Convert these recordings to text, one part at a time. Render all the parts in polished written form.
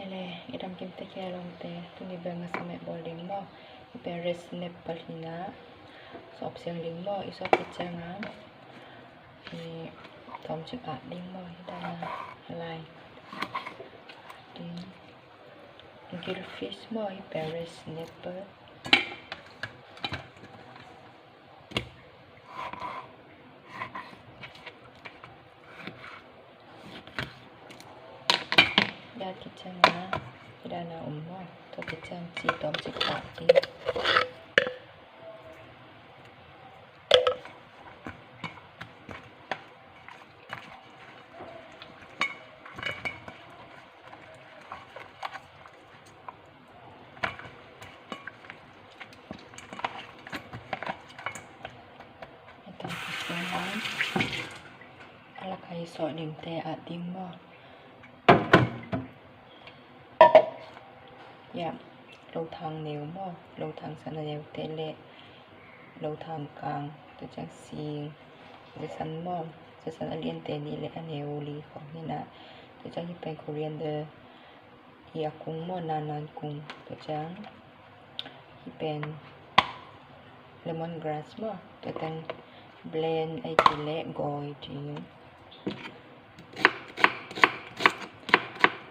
Hele, idam kim te kaya long te, tungi ba nga sa may boling mo, iperes snap palina, so opsiyang ling mo, isop itcha nga, tom chik at ling mo, ita na halay. Din, ngil fish mo, iperes snap pa. Dad kitcha nga, ida na mo, to kitcha si tom chik at ling. Ala kayo so lim te at dim mo. Yeah, lâu thang nếu mo, lâu thang sana nếu te le, lâu thang kang, to chang sing, to san mo, to san alien te ni le aneu li ko ni na, to chang hipen coriander, hi akung mo nanan kung, to chang hipen lemongrass mo, to chang blane ay chile goy thì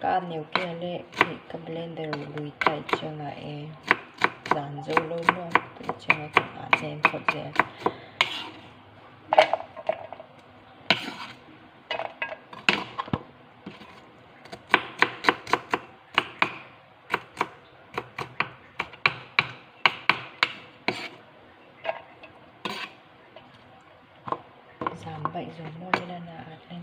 cá nhiều kia lệ thì cái blender lùi tay cho ngại dàn dâu lâu luôn để cho ngại cũng ăn em thật dễ giảm bệnh rồi mua cho nên là ăn lên.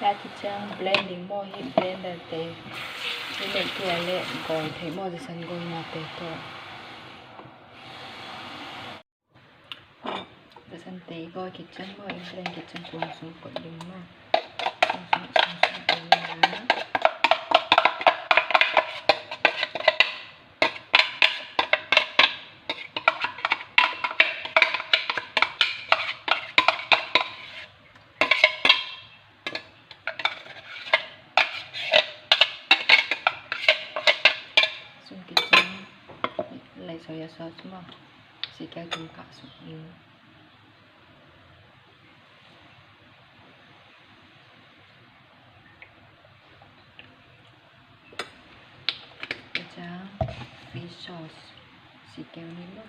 Ra thì trang blending mo hi blender te ni le kia le goi thei mo je san goi na te to je san te goi kitchen mo blend kitchen kung sung ko ding mo sung ko na lấy soya sauce mo si kaya kung kasok yun kaya fish sauce si kaya nilo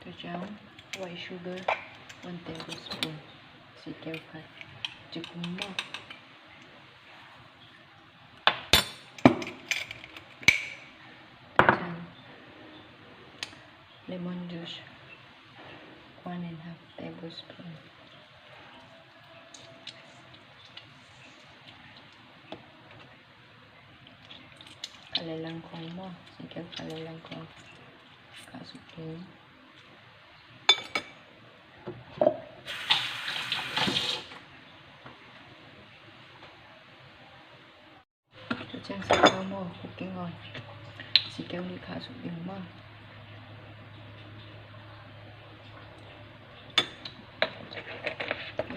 kaya white sugar 1 tablespoon si kaya ka chikung mo lemon juice 1.5 tablespoon kalalang kong mo sige kalalang kong kasukin. Cho trang sikaw mo, cooking on. Sikaw ni kasukin mo.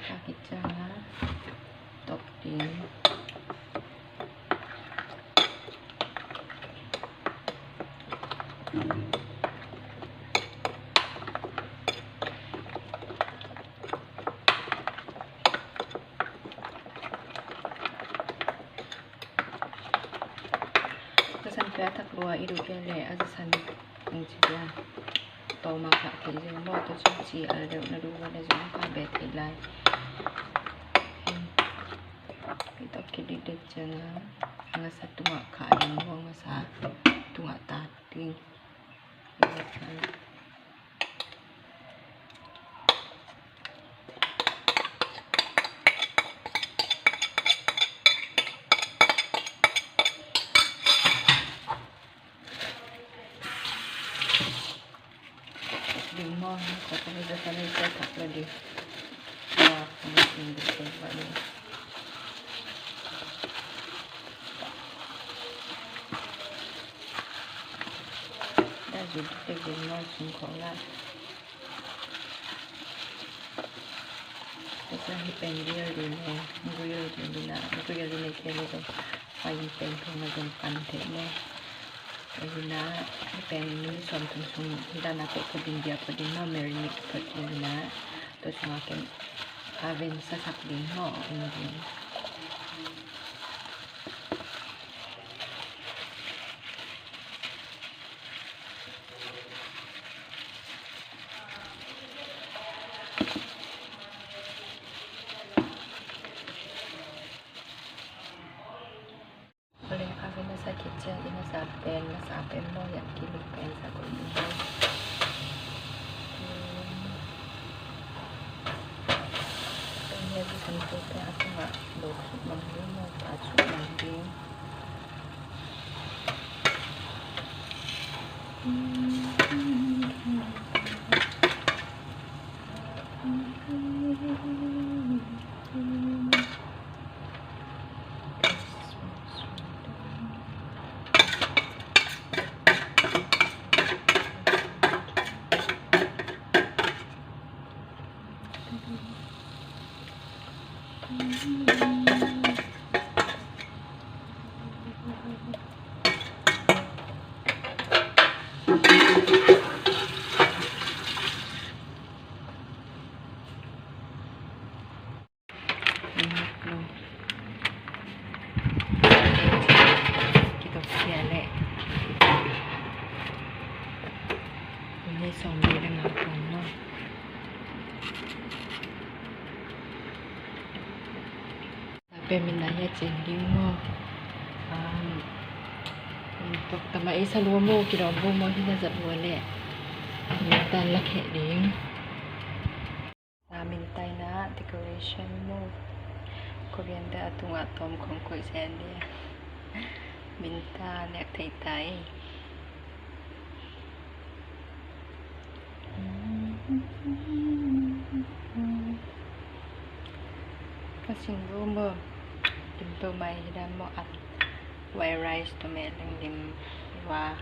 Kakit siya ha. Topping. Kesan kata keluar itu kele asasan pencucian atau makan kerja mau atau cuci ada nadu ada semua kabel tilai kita kiri decana ngasa tunga kain mau ngasa tunga tadi limau kata kita sana saya tak lagi wah ini betul banget dah jadi limau sungkola kita hipen dia dulu grill dulu na grill dulu kali tu paling penting macam pantai ni Ina pen ini something sung dan aku puding dia puding no marinate puding na terus makan oven sasak din ho ini boleh oven nasa kitchen ini nasa pen mo yang kilo pen sa ko ini jadi sentuhnya aku nggak lukis manggung mau pasuk manggung kita siale ini zombie dengan kono tapi minanya cending mo untuk tamai salwa mo kirombo mo hinazat wale minta lakhe ding mintay na decoration mo coriander atong atom kong koy sende minta nek tay kasing rumbo dimto may hidan mo at white rice to melang dim wa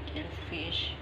killfish